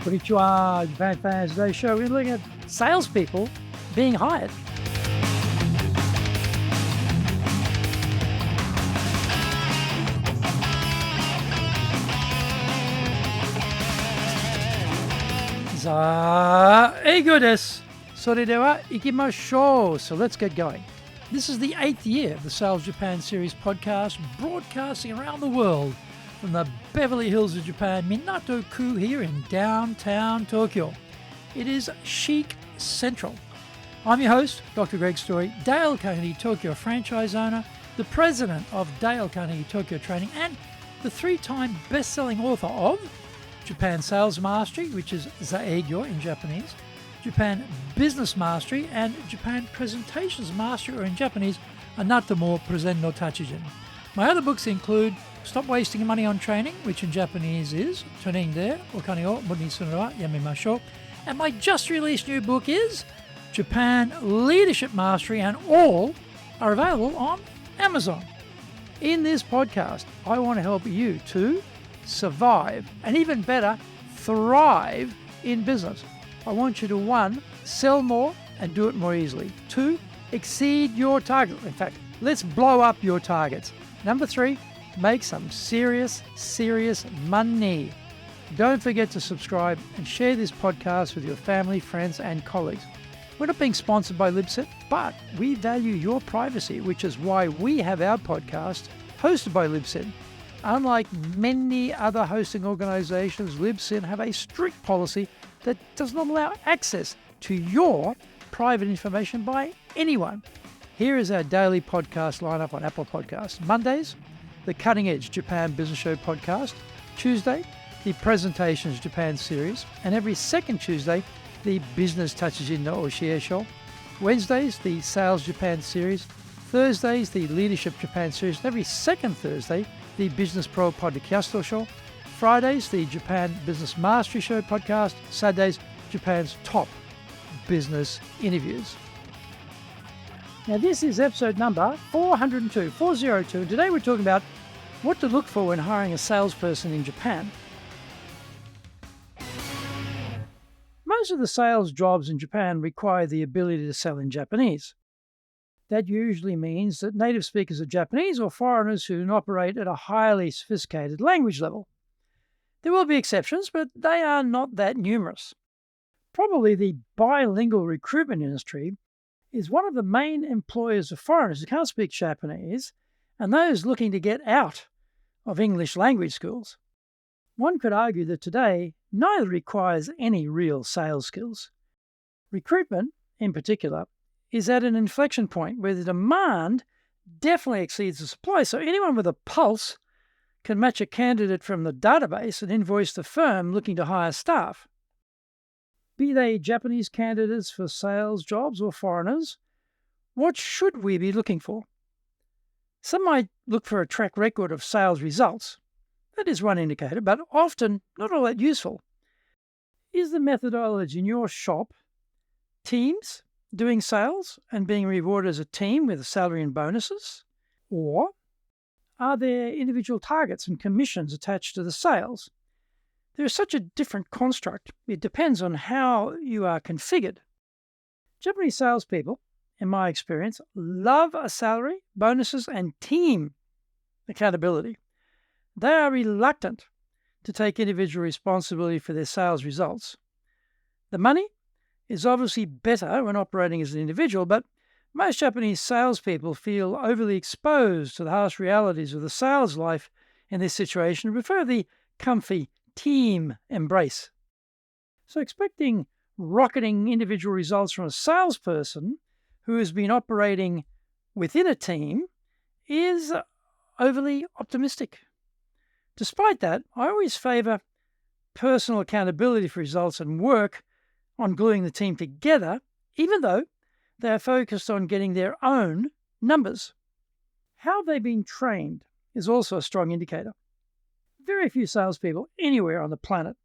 Konnichiwa, Japan fans. Today's show, we're looking at salespeople being hired. Eigo desu. Sore de wa ikimashou. So let's get going. This is the 8th year of the Sales Japan Series podcast, broadcasting around the world from the Beverly Hills of Japan, Minato-ku here in downtown Tokyo. It is chic central. I'm your host, Dr. Greg Story, Dale Carnegie Tokyo franchise owner, the president of Dale Carnegie Tokyo Training, and the 3-time best-selling author of Japan Sales Mastery, which is Zaegyo in Japanese, Japan Business Mastery, and Japan Presentations Mastery, or in Japanese, Anata Presen no Tachijin. My other books include Stop Wasting Money on Training, which in Japanese is Tonin de Okane o Moni Suru wa Yamemashou, and my just released new book is Japan Leadership Mastery, and all are available on Amazon. In this podcast, I want to help you to survive, and even better, thrive in business. I want you to 1, sell more and do it more easily. 2, exceed your target. In fact, let's blow up your targets. Number 3, make some serious money. Don't forget to subscribe and share this podcast with your family, friends, and colleagues. We're not being sponsored by Libsyn, but we value your privacy, which is why we have our podcast hosted by Libsyn. Unlike many other hosting organizations, Libsyn have a strict policy that does not allow access to your private information by anyone. Here is our daily podcast lineup on Apple Podcasts. Mondays, the Cutting Edge Japan Business Show podcast. Tuesday, the Presentations Japan series. And every second Tuesday, the Business Tachijin no Oshie Show. Wednesdays, the Sales Japan series. Thursdays, the Leadership Japan series. And every second Thursday, the Business Pro Podcast Show. Fridays, the Japan Business Mastery Show podcast. Saturdays, Japan's top business interviews. Now, this is episode number 402, and today we're talking about what to look for when hiring a salesperson in Japan. Most of the sales jobs in Japan require the ability to sell in Japanese. That usually means that native speakers of Japanese or foreigners who operate at a highly sophisticated language level. There will be exceptions, but they are not that numerous. Probably the bilingual recruitment industry is one of the main employers of foreigners who can't speak Japanese and those looking to get out of English language schools. One could argue that today neither requires any real sales skills. Recruitment, in particular, is at an inflection point where the demand definitely exceeds the supply, so anyone with a pulse can match a candidate from the database and invoice the firm looking to hire staff. Be they Japanese candidates for sales jobs or foreigners, what should we be looking for? Some might look for a track record of sales results. That is one indicator, but often not all that useful. Is the methodology in your shop teams doing sales and being rewarded as a team with a salary and bonuses? Or are there individual targets and commissions attached to the sales? There is such a different construct. It depends on how you are configured. Japanese salespeople, in my experience, love a salary, bonuses, and team accountability. They are reluctant to take individual responsibility for their sales results. The money is obviously better when operating as an individual, but most Japanese salespeople feel overly exposed to the harsh realities of the sales life in this situation and prefer the comfy team embrace. So expecting rocketing individual results from a salesperson who has been operating within a team is overly optimistic. Despite that, I always favor personal accountability for results and work on gluing the team together, even though they are focused on getting their own numbers. How they've been trained is also a strong indicator. Very few salespeople anywhere on the planet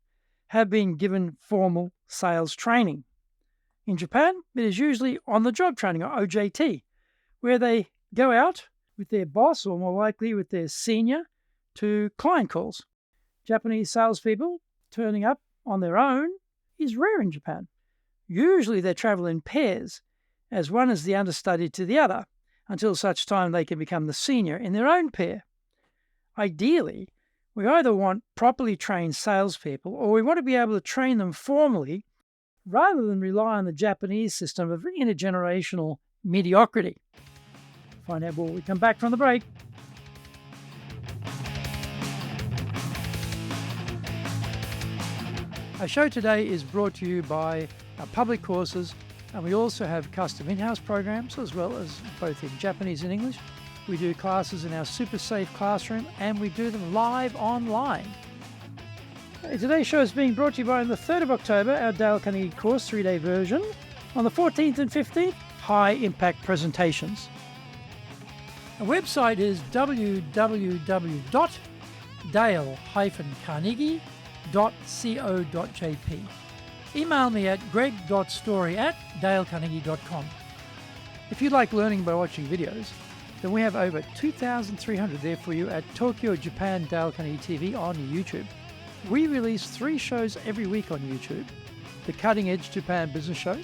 have been given formal sales training. In Japan, it is usually on-the-job training, or OJT, where they go out with their boss, or more likely with their senior, to client calls. Japanese salespeople turning up on their own is rare in Japan. Usually they travel in pairs, as one is the understudy to the other, until such time they can become the senior in their own pair. Ideally, we either want properly trained salespeople or we want to be able to train them formally rather than rely on the Japanese system of intergenerational mediocrity. Find out more when we come back from the break. Our show today is brought to you by our public courses, and we also have custom in-house programs as well as both in Japanese and English. We do classes in our super safe classroom and we do them live online. Today's show is being brought to you by, on the 3rd of October, our Dale Carnegie course 3-day version. On the 14th and 15th, high impact presentations. Our website is www.dale-carnegie.co.jp. Email me at greg.story@dalecarnegie.com. If you like learning by watching videos, then we have over 2,300 there for you at Tokyo, Japan, Dale Carnegie TV on YouTube. We release 3 shows every week on YouTube. The Cutting Edge Japan Business Show,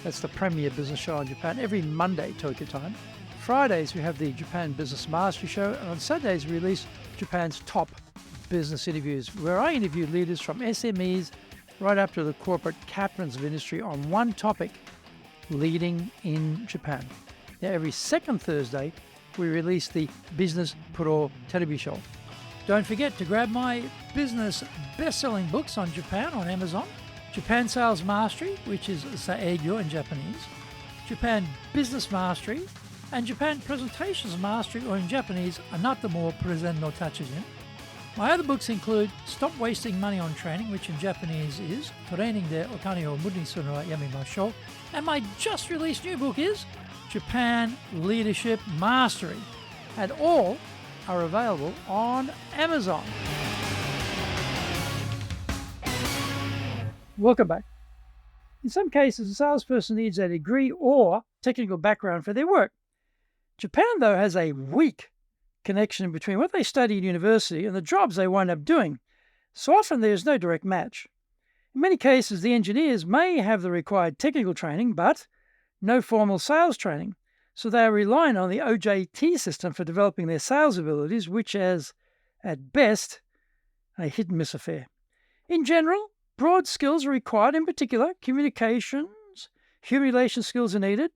that's the premier business show in Japan, every Monday Tokyo time. Fridays we have the Japan Business Mastery Show, and on Saturdays we release Japan's top business interviews, where I interview leaders from SMEs right up to the corporate captains of industry on one topic, leading in Japan. Now, every second Thursday, we release the Business Pro Television Show. Don't forget to grab my business best-selling books on Japan on Amazon, Japan Sales Mastery, which is Saegyo in Japanese, Japan Business Mastery, and Japan Presentations Mastery, or in Japanese, Anata mo Presen no Tachijin. My other books include Stop Wasting Money on Training, which in Japanese is Training de Okane o Muru ni suru no wa yamemashou, and my just released new book is Japan Leadership Mastery, and all are available on Amazon. Welcome back. In some cases, a salesperson needs a degree or technical background for their work. Japan, though, has a weak connection between what they study at university and the jobs they wind up doing. So often there is no direct match. In many cases, the engineers may have the required technical training, but no formal sales training. So they are relying on the OJT system for developing their sales abilities, which is, at best, a hit-and-miss affair. In general, broad skills are required. In particular, communications, human relations skills are needed.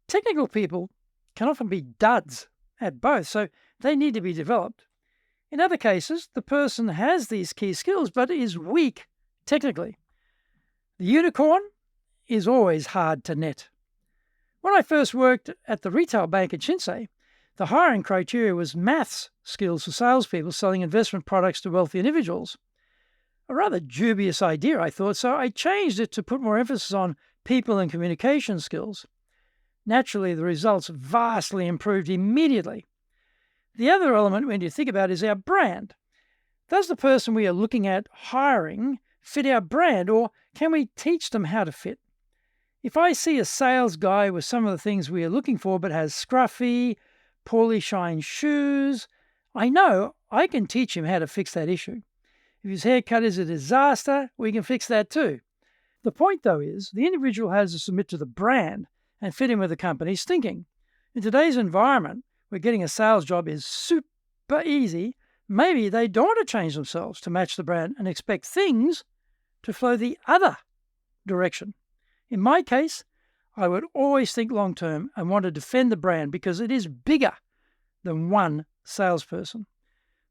Technical people can often be duds at both, so they need to be developed. In other cases, the person has these key skills but is weak technically. The unicorn is always hard to net. When I first worked at the retail bank at Shinsei, the hiring criteria was maths skills for salespeople selling investment products to wealthy individuals. A rather dubious idea, I thought, so I changed it to put more emphasis on people and communication skills. Naturally, the results vastly improved immediately. The other element we need to think about is our brand. Does the person we are looking at hiring fit our brand, or can we teach them how to fit? If I see a sales guy with some of the things we are looking for but has scruffy, poorly shined shoes, I know I can teach him how to fix that issue. If his haircut is a disaster, we can fix that too. The point, though, is the individual has to submit to the brand and fit in with the company's thinking. In today's environment, where getting a sales job is super easy, maybe they don't want to change themselves to match the brand and expect things to flow the other direction. In my case, I would always think long-term and want to defend the brand because it is bigger than one salesperson.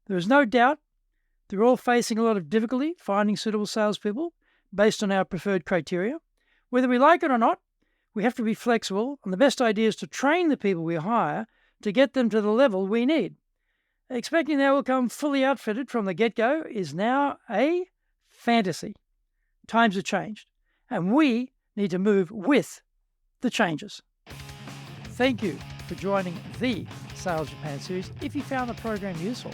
There is no doubt they're all facing a lot of difficulty finding suitable salespeople based on our preferred criteria. Whether we like it or not, we have to be flexible, and the best idea is to train the people we hire to get them to the level we need. Expecting they will come fully outfitted from the get-go is now a fantasy. Times have changed, and we need to move with the changes. Thank you for joining the Sales Japan series. If you found the program useful,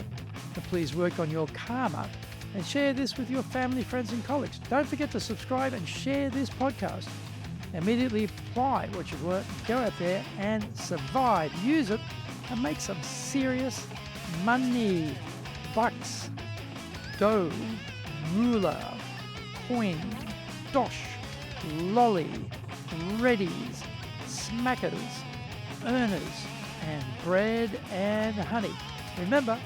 then please work on your karma and share this with your family, friends, and colleagues. Don't forget to subscribe and share this podcast. Immediately apply what you've learned. Go out there and survive. Use it and make some serious money. Bucks, dough, ruler, coin, dosh, lolly, readies, smackers, earners, and bread and honey. Remember,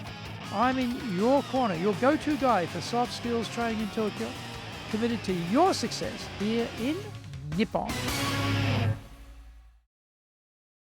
I'm in your corner, your go-to guy for soft skills training in Tokyo, committed to your success here in Nippon.